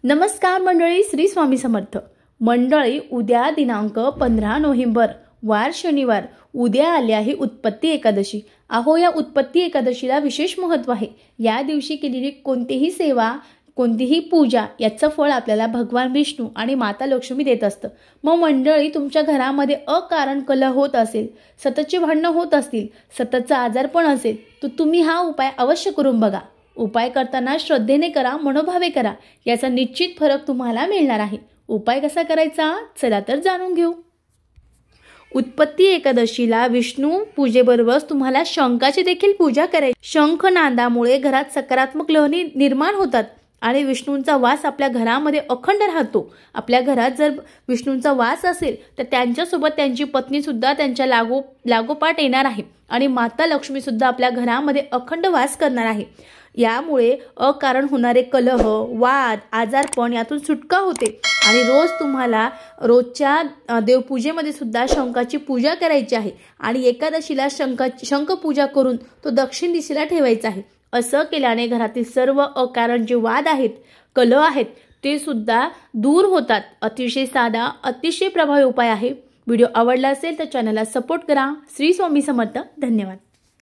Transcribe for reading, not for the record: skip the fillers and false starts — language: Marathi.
नमस्कार मंडळी, श्री स्वामी समर्थ मंडळी. उद्या दिनांक 15 नोव्हेंबर वार शनिवार. उद्या आली आहे उत्पत्ती एकादशी. अहो, या उत्पत्ती एकादशीला विशेष महत्त्व आहे. या दिवशी केलेली कोणतीही सेवा, कोणतीही पूजा याचं फळ आपल्याला भगवान विष्णू आणि माता लक्ष्मी देत असतं. मग मंडळी, तुमच्या घरामध्ये अकारण कलह होत असेल, सततची भांडणं होत असतील, सततचा आजारपण असेल, तर तुम्ही हा उपाय अवश्य करून बघा. उपाय करताना श्रद्धेने करा, मनोभावे करा. याचा निश्चित फरक तुम्हाला मिळणार आहे. उपाय कसा करायचा, चला तर जाणून घेऊ. उत्पत्ती एकादशीला विष्णू पूजेबरोबरच तुम्हाला शंखाची देखील पूजा करायची. शंख नादामुळे घरात सकारात्मक लहरी निर्माण होतात आणि विष्णूंचा वास आपल्या घरामध्ये अखंड राहतो. आपल्या घरात जर विष्णूंचा वास असेल तर त्यांच्यासोबत त्यांची पत्नी सुद्धा त्यांच्या लागोपाठ येणार आहे आणि माता लक्ष्मी सुद्धा आपल्या घरामध्ये अखंड वास करणार आहे. यामुळे अकारण होणारे कलह, वाद, आजारपण यातून सुटका होते आणि रोज तुम्हाला रोजच्या देवपूजेमध्ये सुद्धा शंखाची पूजा करायची आहे आणि एकादशीला शंख पूजा करून तो दक्षिण दिशेला ठेवायचा आहे. असं केल्याने घरातील सर्व अकारण जे वाद आहेत, कलह आहेत, ते सुद्धा दूर होतात. अतिशय साधा, अतिशय प्रभावी उपाय आहे. व्हिडिओ आवडला असेल तर चॅनलला सपोर्ट करा. श्री स्वामी समर्थ. धन्यवाद.